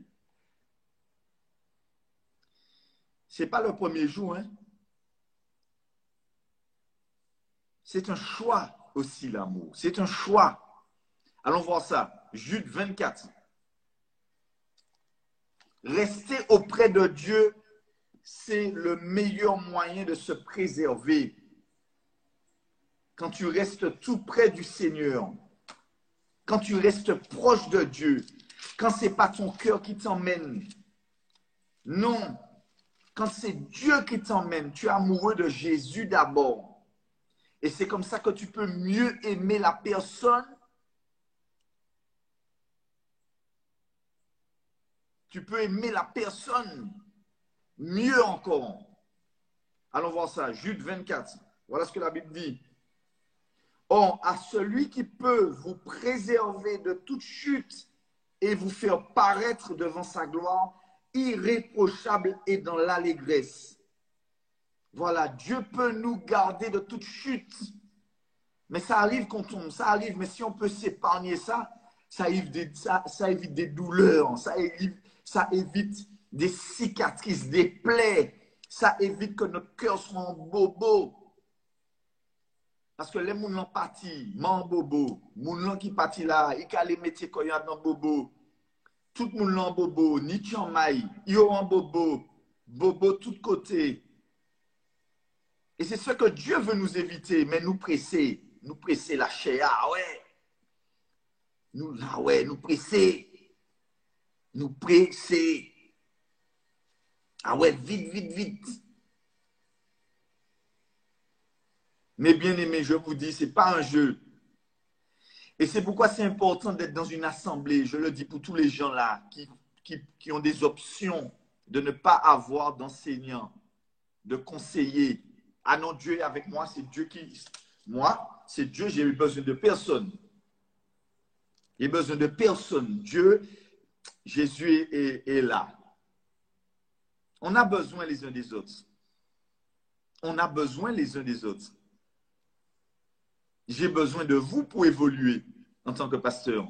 Ce n'est pas le premier jour, hein. C'est un choix aussi, l'amour. C'est un choix. Allons voir ça. Jude 24. Rester auprès de Dieu, c'est le meilleur moyen de se préserver. Quand tu restes tout près du Seigneur, quand tu restes proche de Dieu, quand ce n'est pas ton cœur qui t'emmène, non, quand c'est Dieu qui t'emmène, tu es amoureux de Jésus d'abord. Et c'est comme ça que tu peux mieux aimer la personne. Tu peux aimer la personne mieux encore. Allons voir ça, Jude 24. Voilà ce que la Bible dit. Or, à celui qui peut vous préserver de toute chute et vous faire paraître devant sa gloire, irréprochable et dans l'allégresse. Voilà, Dieu peut nous garder de toute chute. Mais ça arrive qu'on tombe, ça arrive. Mais si on peut s'épargner ça, ça évite des douleurs, ça évite des cicatrices, des plaies. Ça évite que notre cœur soit en bobo. Parce que les gens qui sont partis, en bobo, les gens qui sont partis là, ils ont les métiers qu'on a dans bobo. Tout le monde en bobo, ni Chiang-Mai, ils ont en bobo, bobo tout côté. Et c'est ce que Dieu veut nous éviter, mais nous presser la chair, ah ouais. Nous presser. Ah ouais, vite, vite, vite. Mais bien aimés, je vous dis, ce n'est pas un jeu. Et c'est pourquoi c'est important d'être dans une assemblée. Je le dis pour tous les gens là qui ont des options de ne pas avoir d'enseignant, de conseiller. Ah non, Dieu est avec moi, c'est Dieu qui... Moi, c'est Dieu, j'ai eu besoin de personne. J'ai besoin de personne. Dieu, Jésus est là. On a besoin les uns des autres. On a besoin les uns des autres. J'ai besoin de vous pour évoluer en tant que pasteur.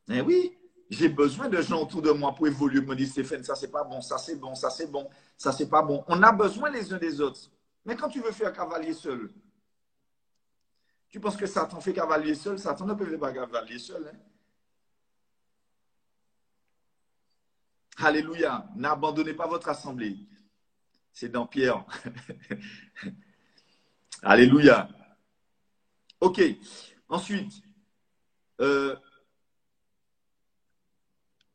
Eh oui, j'ai besoin de gens autour de moi pour évoluer, me dire, Stéphane, ça c'est pas bon, ça c'est bon, ça c'est bon, ça c'est pas bon. On a besoin les uns des autres. Mais quand tu veux faire cavalier seul, tu penses que Satan fait cavalier seul? Satan ne peut pas cavalier seul. Hein? Alléluia. N'abandonnez pas votre assemblée. C'est dans Pierre. Alléluia. OK. Ensuite,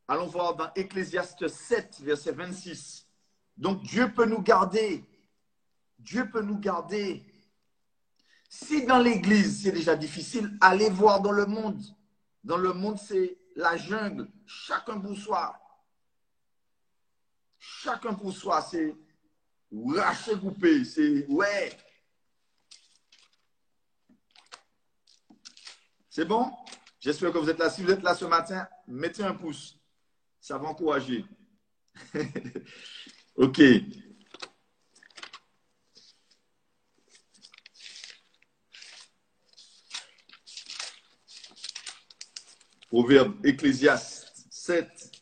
allons voir dans Ecclésiaste 7, verset 26. Donc, Dieu peut nous garder. Dieu peut nous garder. Si dans l'église, c'est déjà difficile, allez voir dans le monde. Dans le monde, c'est la jungle. Chacun pour soi. Chacun pour soi. C'est racher coupé. C'est ouais. C'est bon? J'espère que vous êtes là. Si vous êtes là ce matin, mettez un pouce. Ça va encourager. OK. Proverbe, Ecclésiaste 7.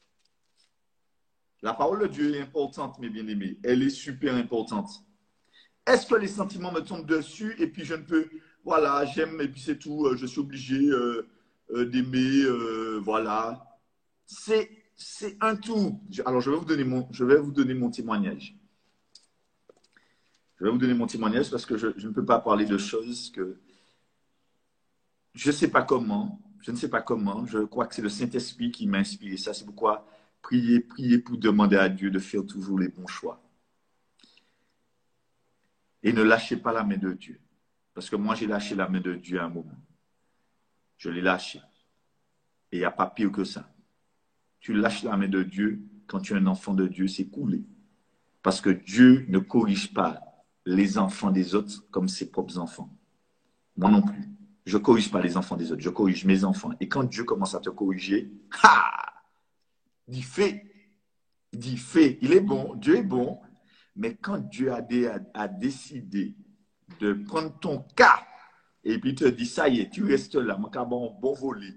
La parole de Dieu est importante, mes bien-aimés. Elle est super importante. Est-ce que les sentiments me tombent dessus et puis je ne peux... Voilà, j'aime et puis c'est tout. Je suis obligé d'aimer. Voilà. C'est un tout. Alors, je vais vous donner mon témoignage. Je vais vous donner mon témoignage parce que je ne peux pas parler de choses que je ne sais pas comment. Je ne sais pas comment. Je crois que c'est le Saint-Esprit qui m'a inspiré ça. C'est pourquoi priez pour demander à Dieu de faire toujours les bons choix. Et ne lâchez pas la main de Dieu. Parce que moi, j'ai lâché la main de Dieu à un moment. Je l'ai lâché. Et il n'y a pas pire que ça. Tu lâches la main de Dieu, quand tu es un enfant de Dieu, c'est coulé. Parce que Dieu ne corrige pas les enfants des autres comme ses propres enfants. Moi non plus. Je ne corrige pas les enfants des autres, je corrige mes enfants. Et quand Dieu commence à te corriger, dis fais. Dis fais. Il est bon, Dieu est bon. Mais quand Dieu a décidé de prendre ton cas et puis te dit, ça y est, tu restes là, mon cas bon volé,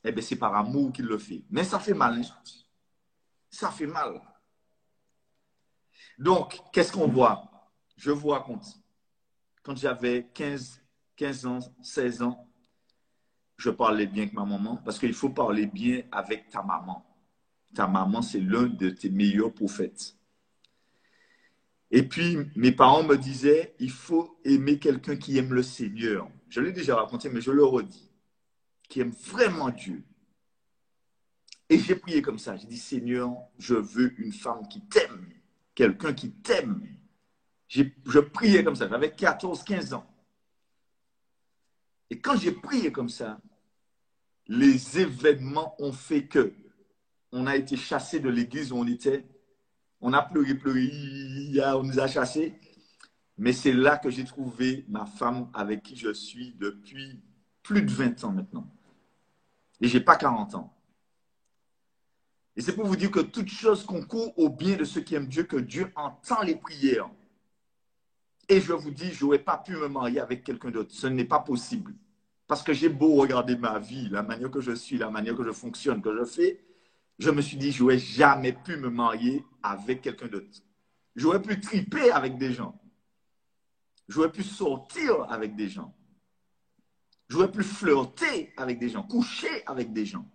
eh bien, c'est par amour qu'il le fait. Mais ça fait mal. Hein? Ça fait mal. Donc, qu'est-ce qu'on voit? Je vois quand j'avais 15 ans, 16 ans, je parlais bien avec ma maman parce qu'il faut parler bien avec ta maman. Ta maman, c'est l'un de tes meilleurs prophètes. Et puis, mes parents me disaient, il faut aimer quelqu'un qui aime le Seigneur. Je l'ai déjà raconté, mais je le redis. Qui aime vraiment Dieu. Et j'ai prié comme ça. J'ai dit, Seigneur, je veux une femme qui t'aime. Quelqu'un qui t'aime. Je priais comme ça. J'avais 14, 15 ans. Et quand j'ai prié comme ça, les événements ont fait que on a été chassés de l'église où on était. On a pleuré, on nous a chassés. Mais c'est là que j'ai trouvé ma femme avec qui je suis depuis plus de 20 ans maintenant. Et je n'ai pas 40 ans. Et c'est pour vous dire que toute chose concourt au bien de ceux qui aiment Dieu, que Dieu entend les prières. Et je vous dis, je n'aurais pas pu me marier avec quelqu'un d'autre. Ce n'est pas possible. Parce que j'ai beau regarder ma vie, la manière que je suis, la manière que je fonctionne, que je fais, je me suis dit, je n'aurais jamais pu me marier avec quelqu'un d'autre. J'aurais pu triper avec des gens. J'aurais pu sortir avec des gens. J'aurais pu flirter avec des gens, coucher avec des gens.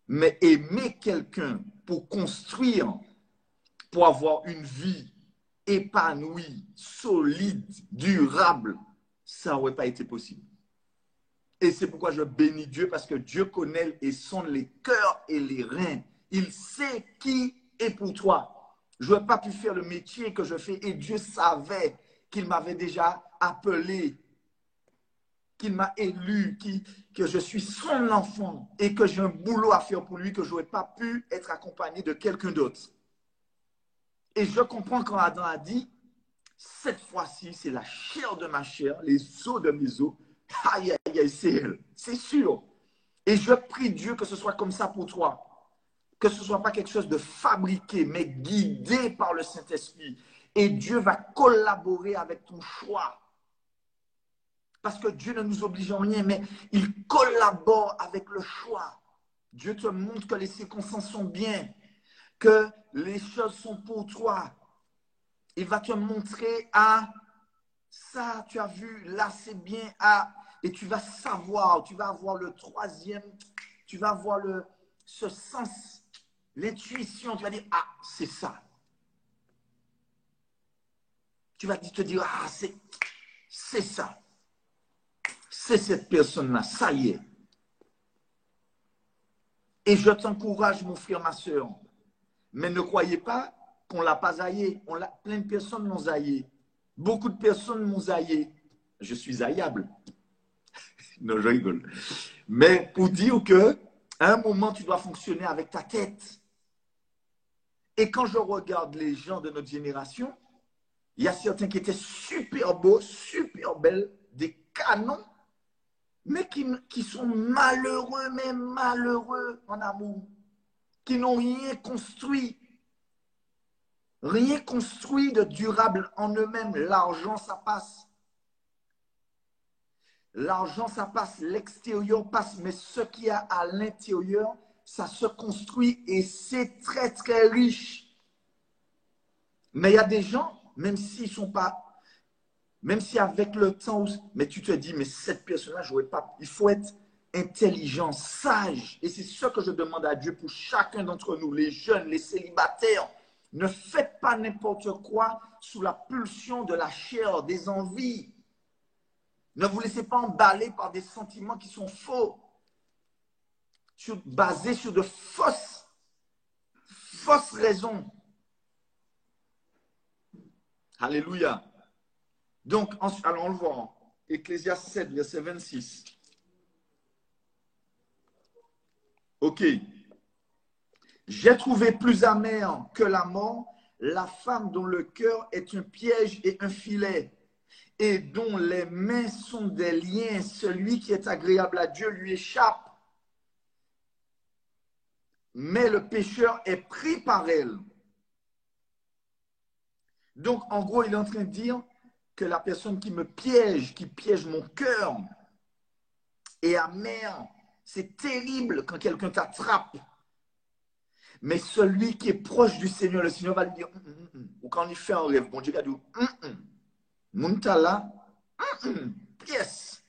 Mais aimer quelqu'un pour construire, pour avoir une vie épanouie, solide, durable, ça n'aurait pas été possible. Et c'est pourquoi je bénis Dieu, parce que Dieu connaît et sonde les cœurs et les reins. Il sait qui est pour toi. Je n'aurais pas pu faire le métier que je fais et Dieu savait qu'il m'avait déjà appelé, qu'il m'a élu, que je suis son enfant et que j'ai un boulot à faire pour lui, que je n'aurais pas pu être accompagné de quelqu'un d'autre. Et je comprends quand Adam a dit, cette fois-ci, c'est la chair de ma chair, les os de mes os. Aïe, aïe, aïe, c'est elle. C'est sûr. Et je prie Dieu que ce soit comme ça pour toi. Que ce ne soit pas quelque chose de fabriqué, mais guidé par le Saint-Esprit. Et Dieu va collaborer avec ton choix. Parce que Dieu ne nous oblige en rien, mais il collabore avec le choix. Dieu te montre que les circonstances sont bien, que les choses sont pour toi. Il va te montrer, ah, ça, tu as vu, là, c'est bien, ah, et tu vas savoir, tu vas avoir le troisième, tu vas avoir ce sens, l'intuition, tu vas dire, ah, c'est ça. Tu vas te dire, ah, c'est ça. C'est cette personne-là, ça y est. Et je t'encourage, mon frère, ma soeur, mais ne croyez pas qu'on ne l'a pas zaillé. Plein de personnes l'ont zaillé. Beaucoup de personnes m'ont zaillé. Je suis zaillable. Non, je rigole. Mais pour dire que, à un moment, tu dois fonctionner avec ta tête. Et quand je regarde les gens de notre génération, il y a certains qui étaient super beaux, super belles, des canons, mais qui sont malheureux, mais malheureux en amour, qui n'ont rien construit. Rien construit de durable en eux-mêmes. L'argent, ça passe. L'argent, ça passe. L'extérieur passe. Mais ce qu'il y a à l'intérieur, ça se construit et c'est très, très riche. Mais il y a des gens, même s'ils sont pas, même si avec le temps, mais tu te dis, mais cette personne-là, je pas. Il faut être intelligent, sage. Et c'est ce que je demande à Dieu pour chacun d'entre nous, les jeunes, les célibataires. Ne faites pas n'importe quoi sous la pulsion de la chair, des envies. Ne vous laissez pas emballer par des sentiments qui sont faux, basés sur de fausses raisons. Alléluia. Donc, allons le voir. Ecclésiaste 7, verset 26. OK. J'ai trouvé plus amer que la mort la femme dont le cœur est un piège et un filet, et dont les mains sont des liens. Celui qui est agréable à Dieu lui échappe, mais le pécheur est pris par elle. Donc, en gros, il est en train de dire que la personne qui me piège, qui piège mon cœur, est amère. C'est terrible quand quelqu'un t'attrape. Mais celui qui est proche du Seigneur, le Seigneur va lui dire, ou quand il fait un rêve, bon Dieu va dire, Muntala, pièce.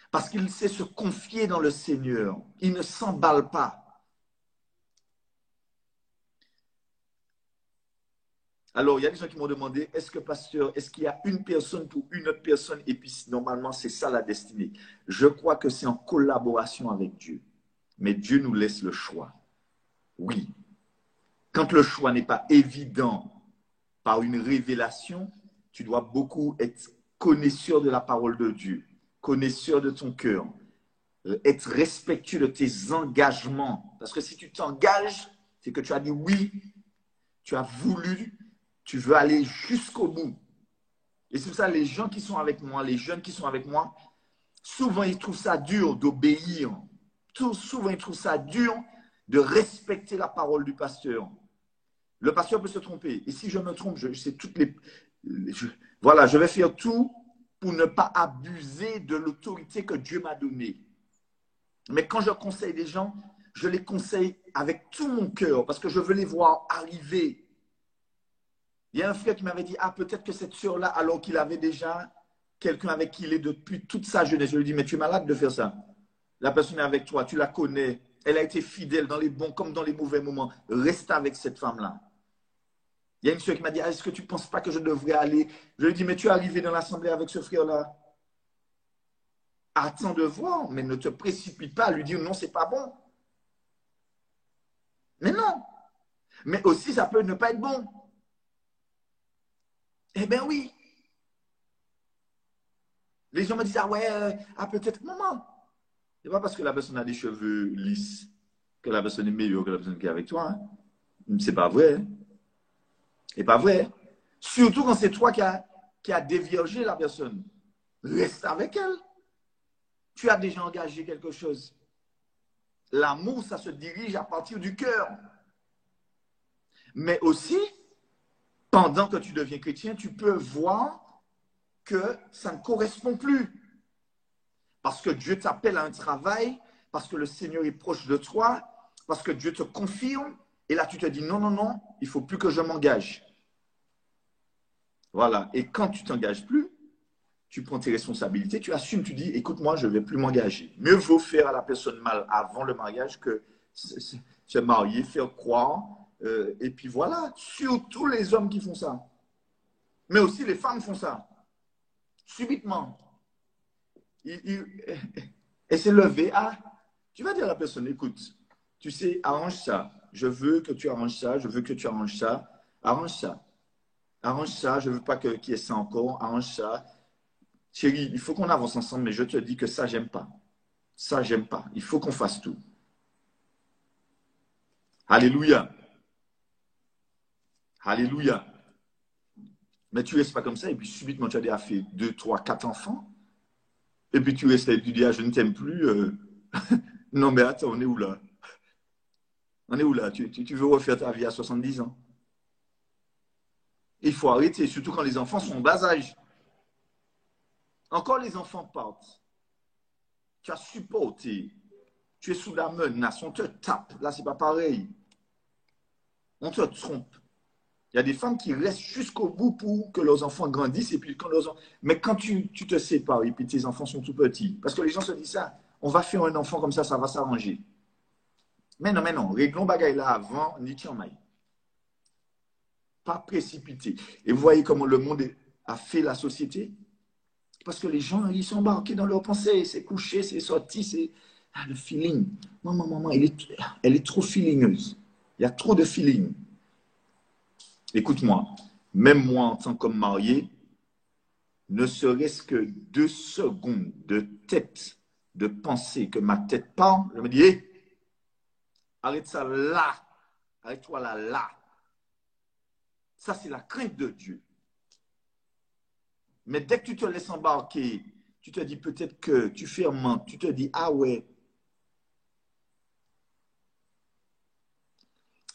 Parce qu'il sait se confier dans le Seigneur. Il ne s'emballe pas. Alors, il y a des gens qui m'ont demandé, est-ce que, pasteur, est-ce qu'il y a une personne pour une autre personne? Et puis, normalement, c'est ça la destinée. Je crois que c'est en collaboration avec Dieu. Mais Dieu nous laisse le choix. Oui. Quand le choix n'est pas évident par une révélation, tu dois beaucoup être connaisseur de la parole de Dieu, connaisseur de ton cœur, être respectueux de tes engagements. Parce que si tu t'engages, c'est que tu as dit oui, tu as voulu, tu veux aller jusqu'au bout. Et c'est pour ça les gens qui sont avec moi, les jeunes qui sont avec moi, souvent ils trouvent ça dur d'obéir. Souvent ils trouvent ça dur de respecter la parole du pasteur. Le pasteur peut se tromper. Et si je me trompe, voilà, je vais faire tout pour ne pas abuser de l'autorité que Dieu m'a donnée. Mais quand je conseille des gens, je les conseille avec tout mon cœur parce que je veux les voir arriver. Il y a un frère qui m'avait dit, ah, peut-être que cette sœur-là, alors qu'il avait déjà quelqu'un avec qui il est depuis toute sa jeunesse. Je lui ai dit, mais tu es malade de faire ça. La personne est avec toi, tu la connais. Elle a été fidèle dans les bons comme dans les mauvais moments. Reste avec cette femme-là. Il y a une sœur qui m'a dit, ah, est-ce que tu ne penses pas que je devrais aller? Je lui ai dit, mais tu es arrivé dans l'assemblée avec ce frère-là. Attends de voir, mais ne te précipite pas à lui dire, non, c'est pas bon. Mais non. Mais aussi, ça peut ne pas être bon. Eh bien oui. Les gens me disent, ah ouais, peut-être, maman. Ce n'est pas parce que la personne a des cheveux lisses que la personne est meilleure que la personne qui est avec toi. Hein. C'est pas vrai. Hein. C'est pas vrai. Surtout quand c'est toi qui a déviergé la personne. Reste avec elle. Tu as déjà engagé quelque chose. L'amour, ça se dirige à partir du cœur. Mais aussi, pendant que tu deviens chrétien, tu peux voir que ça ne correspond plus. Parce que Dieu t'appelle à un travail, parce que le Seigneur est proche de toi, parce que Dieu te confirme. Et là, tu te dis, non, non, non, il ne faut plus que je m'engage. Voilà. Et quand tu ne t'engages plus, tu prends tes responsabilités, tu assumes, tu dis, écoute, moi, je ne vais plus m'engager. Mieux vaut faire à la personne mal avant le mariage que se marier, faire croire. Et puis voilà, surtout les hommes qui font ça. Mais aussi les femmes font ça. Subitement. Et c'est levé. Ah, tu vas dire à la personne, écoute, tu sais, arrange ça. Je veux que tu arranges ça. Je veux que tu arranges ça. Arrange ça. Arrange ça. Je ne veux pas qu'il y ait ça encore. Arrange ça. Chérie, il faut qu'on avance ensemble, mais je te dis que ça, j'aime pas. Ça, j'aime pas. Il faut qu'on fasse tout. Alléluia. Alléluia. Mais tu ne restes pas comme ça, et puis subitement, tu as déjà fait 2, 3, 4 enfants. Et puis tu restes et tu dis, ah, je ne t'aime plus. Non, mais attends, on est où là? On est où là? Tu veux refaire ta vie à 70 ans? Il faut arrêter, surtout quand les enfants sont en bas âge. Encore les enfants partent. Tu as supporté. Tu es sous la menace. On te tape. Là, c'est pas pareil. On te trompe. Il y a des femmes qui restent jusqu'au bout pour que leurs enfants grandissent. Et puis mais quand tu te sépares et puis tes enfants sont tout petits, parce que les gens se disent ça, on va faire un enfant comme ça va s'arranger. Mais non. Réglons bagaille là avant, ni tiens-maille. Pas précipité. Et vous voyez comment le monde a fait la société? Parce que les gens, ils sont embarqués dans leurs pensées. C'est couché, c'est sorti, c'est le feeling. Maman, elle est trop feelingeuse. Il y a trop de feeling. Écoute-moi, même moi en tant que marié, ne serait-ce que 2 secondes de tête, de pensée que ma tête parle, je me dis, hé, arrête ça là, arrête-toi là. Ça, c'est la crainte de Dieu. Mais dès que tu te laisses embarquer, tu te dis peut-être que tu fermentes, tu te dis, ah ouais.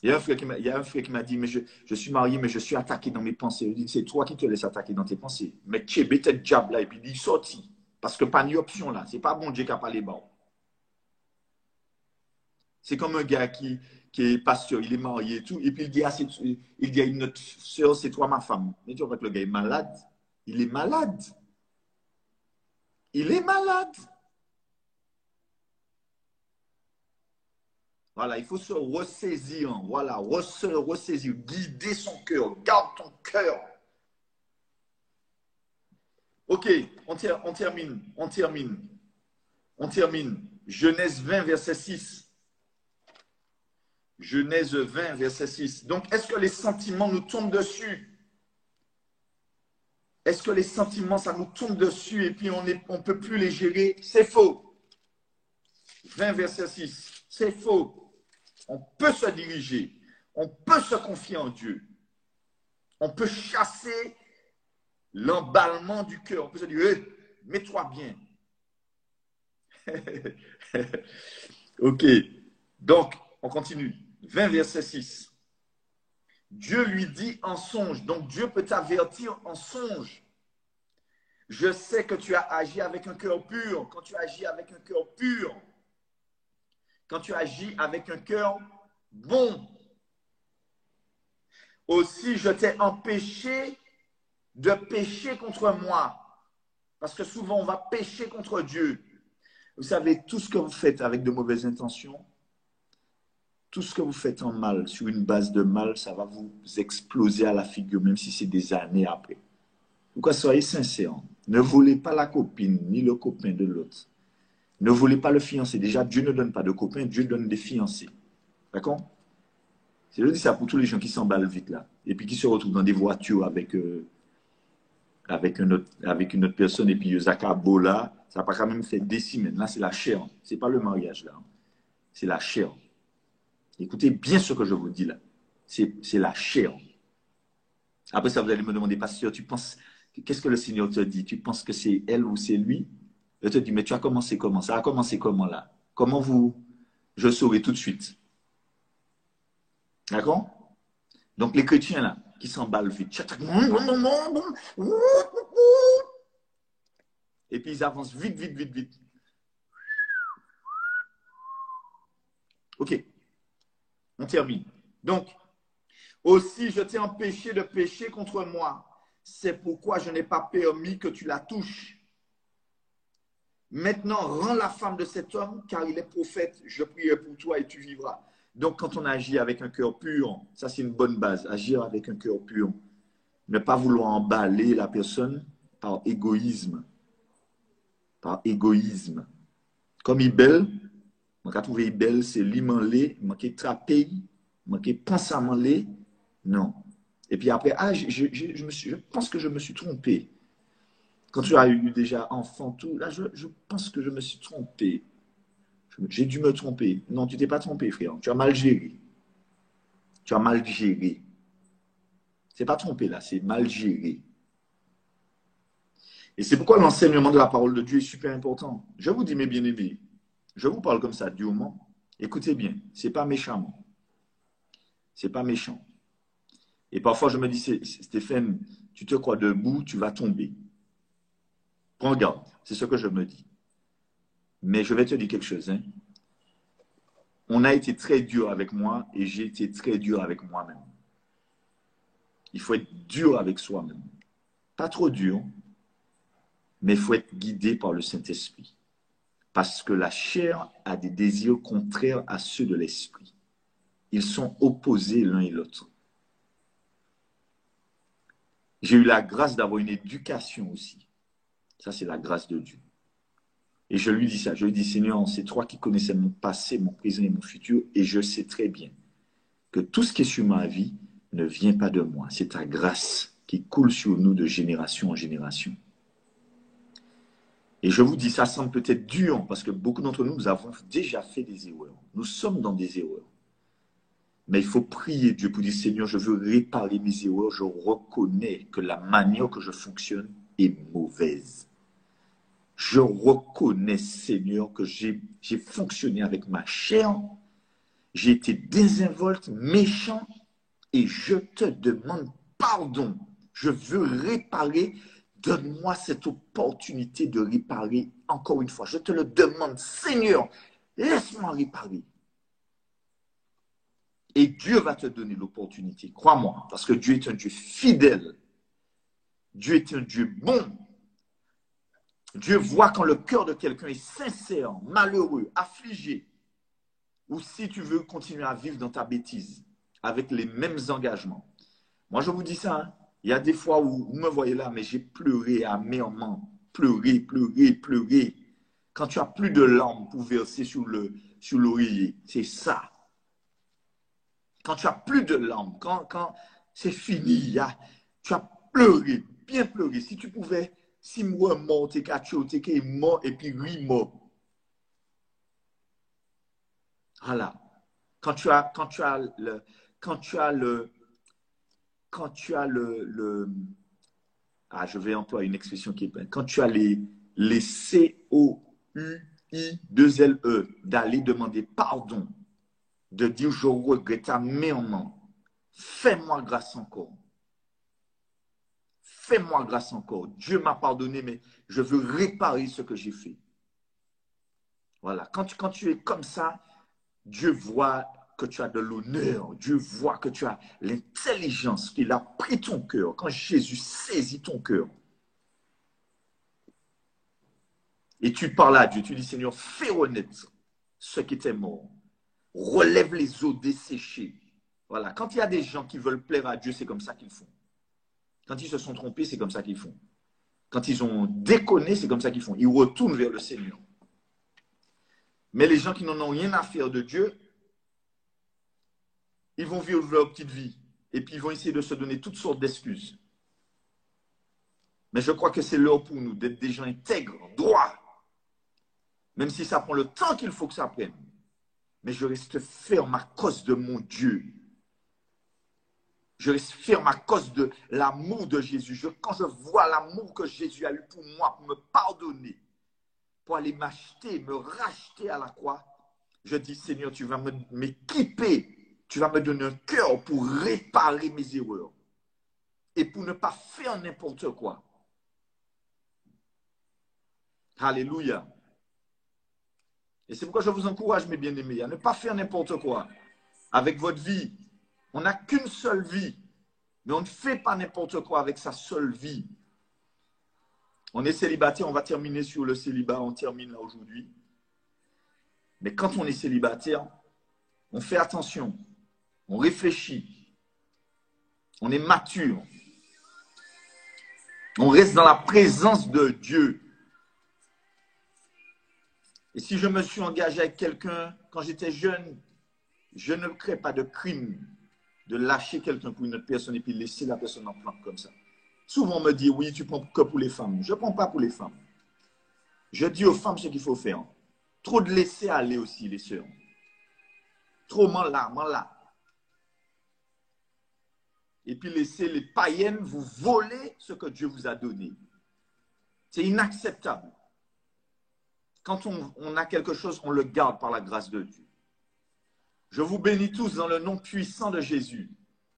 Il y a il y a un frère qui m'a dit, mais je suis marié, mais je suis attaqué dans mes pensées. Il dit, c'est toi qui te laisses attaquer dans tes pensées. Mais tu es bête diable là, et puis il dit, sorti. Parce que pas une option là. C'est pas bon Dieu qui a parlé bas. C'est comme un gars qui est pasteur, il est marié et tout, et puis il dit à une autre soeur, c'est toi ma femme. Mais tu vois que le gars est malade. Il est malade. Il est malade. Voilà, il faut se ressaisir. Voilà, se ressaisir, guider son cœur. Garde ton cœur. Ok, on termine. On termine. On termine. Genèse 20, verset 6. Genèse 20, verset 6. Donc, est-ce que les sentiments nous tombent dessus? Est-ce que les sentiments, ça nous tombe dessus et puis on ne peut plus les gérer? C'est faux. 20, verset 6. C'est faux. On peut se diriger. On peut se confier en Dieu. On peut chasser l'emballement du cœur. On peut se dire, hey, mets-toi bien. Ok. Donc, on continue. 20, verset 6. Dieu lui dit en songe. Donc, Dieu peut t'avertir en songe. Je sais que tu as agi avec un cœur pur. Quand tu agis avec un cœur pur, quand tu agis avec un cœur bon, aussi je t'ai empêché de pécher contre moi. Parce que souvent, on va pécher contre Dieu. Vous savez, tout ce que vous faites avec de mauvaises intentions, tout ce que vous faites en mal, sur une base de mal, ça va vous exploser à la figure, même si c'est des années après. Pourquoi soyez sincères. Ne volez pas la copine ni le copain de l'autre. Ne volez pas le fiancé. Déjà, Dieu ne donne pas de copains, Dieu donne des fiancés. D'accord? Je dis ça pour tous les gens qui s'emballent vite là. Et puis qui se retrouvent dans des voitures avec une autre personne et puis ils acabent là. Ça n'a pas quand même fait des semaines. Là, c'est la chair. Ce n'est pas le mariage là. C'est la chair. Écoutez bien ce que je vous dis là. C'est la chair. Après ça, vous allez me demander, pasteur, tu penses, qu'est-ce que le Seigneur te dit? Tu penses que c'est elle ou c'est lui? Je te dis, mais tu as commencé comment? Ça a commencé comment là? Comment vous, je saurai tout de suite. D'accord? Donc les chrétiens là, qui s'emballent vite. Et puis ils avancent vite, vite, vite, vite. Ok, on termine. Donc, aussi je t'ai empêché de pécher contre moi. C'est pourquoi je n'ai pas permis que tu la touches. Maintenant, rends la femme de cet homme, car il est prophète. Je prierai pour toi et tu vivras. Donc, quand on agit avec un cœur pur, ça c'est une bonne base. Agir avec un cœur pur. Ne pas vouloir emballer la personne par égoïsme. Par égoïsme. Comme il est belle, on a trouvé belle, c'est l'imanlé, manqué trapé, manqué pensamment-lé. Non. Et puis après, je pense que je me suis trompé. Quand tu as eu déjà enfant, tout, là, je pense que je me suis trompé. J'ai dû me tromper. Non, tu t'es pas trompé, frère. Tu as mal géré. Tu as mal géré. C'est pas trompé là, c'est mal géré. Et c'est pourquoi l'enseignement de la parole de Dieu est super important. Je vous dis, mes bien-aimés, je vous parle comme ça, durement. Écoutez bien, c'est pas méchamment. C'est pas méchant. Et parfois, je me dis, Stéphane, tu te crois debout, tu vas tomber. Prends garde. C'est ce que je me dis. Mais je vais te dire quelque chose. Hein. On a été très dur avec moi et j'ai été très dur avec moi-même. Il faut être dur avec soi-même. Pas trop dur, mais il faut être guidé par le Saint-Esprit. Parce que la chair a des désirs contraires à ceux de l'esprit. Ils sont opposés l'un et l'autre. J'ai eu la grâce d'avoir une éducation aussi. Ça, c'est la grâce de Dieu. Et je lui dis ça. Je lui dis, Seigneur, c'est toi qui connaissais mon passé, mon présent et mon futur. Et je sais très bien que tout ce qui est sur ma vie ne vient pas de moi. C'est ta grâce qui coule sur nous de génération en génération. Et je vous dis, ça semble peut-être dur parce que beaucoup d'entre nous, nous avons déjà fait des erreurs. Nous sommes dans des erreurs. Mais il faut prier Dieu pour dire, Seigneur, je veux réparer mes erreurs. Je reconnais que la manière que je fonctionne est mauvaise. Je reconnais, Seigneur, que j'ai fonctionné avec ma chair J'ai été désinvolte, méchant, et je te demande pardon. Je veux réparer. Donne-moi cette opportunité de réparer encore une fois. Je te le demande, Seigneur, laisse-moi réparer. Et Dieu va te donner l'opportunité, crois-moi, parce que Dieu est un Dieu fidèle. Dieu est un Dieu bon. Dieu voit quand le cœur de quelqu'un est sincère, malheureux, affligé, ou si tu veux continuer à vivre dans ta bêtise, avec les mêmes engagements. Moi, je vous dis ça, hein. Il y a des fois où vous me voyez là, mais j'ai pleuré amèrement, pleuré, pleuré, pleuré. Quand tu as plus de larmes pour verser sur l'oreiller, c'est ça. Quand tu as plus de larmes, quand c'est fini, tu as pleuré, bien pleuré. Si tu pouvais, si moi mort, t'es mort et puis lui mort. Voilà. Quand tu as je vais employer une expression qui est pleine. Quand tu as les COUI2LE, d'aller demander pardon, de dire je regrette amèrement, fais-moi grâce encore. Fais-moi grâce encore. Dieu m'a pardonné, mais je veux réparer ce que j'ai fait. Voilà. Quand tu es comme ça, Dieu voit que tu as de l'honneur. Dieu voit que tu as l'intelligence, qu'il a pris ton cœur. Quand Jésus saisit ton cœur, et tu parles à Dieu, tu dis, Seigneur, fais renaître ce qui était mort. Relève les eaux desséchées. Voilà. Quand il y a des gens qui veulent plaire à Dieu, c'est comme ça qu'ils font. Quand ils se sont trompés, c'est comme ça qu'ils font. Quand ils ont déconné, c'est comme ça qu'ils font. Ils retournent vers le Seigneur. Mais les gens qui n'en ont rien à faire de Dieu, ils vont vivre leur petite vie. Et puis ils vont essayer de se donner toutes sortes d'excuses. Mais je crois que c'est l'heure pour nous d'être des gens intègres, droits. Même si ça prend le temps qu'il faut que ça prenne. Mais je reste ferme à cause de mon Dieu. Je reste ferme à cause de l'amour de Jésus. Quand je vois l'amour que Jésus a eu pour moi, pour me pardonner, pour aller m'acheter, me racheter à la croix, je dis, Seigneur, tu vas m'équiper, tu vas me donner un cœur pour réparer mes erreurs et pour ne pas faire n'importe quoi. Alléluia. Et c'est pourquoi je vous encourage, mes bien-aimés, à ne pas faire n'importe quoi avec votre vie. On n'a qu'une seule vie, mais on ne fait pas n'importe quoi avec sa seule vie. On est célibataire, on va terminer sur le célibat, on termine là aujourd'hui. Mais quand on est célibataire, on fait attention, on réfléchit, on est mature, on reste dans la présence de Dieu. Et si je me suis engagé avec quelqu'un quand j'étais jeune, je ne crée pas de crime de lâcher quelqu'un pour une autre personne et puis laisser la personne en plan comme ça. Souvent, on me dit, oui, tu prends que pour les femmes. Je ne prends pas pour les femmes. Je dis aux femmes ce qu'il faut faire. Trop de laisser aller aussi, les sœurs. Trop m'en là. Et puis laisser les païennes vous voler ce que Dieu vous a donné. C'est inacceptable. Quand on a quelque chose, on le garde par la grâce de Dieu. Je vous bénis tous dans le nom puissant de Jésus.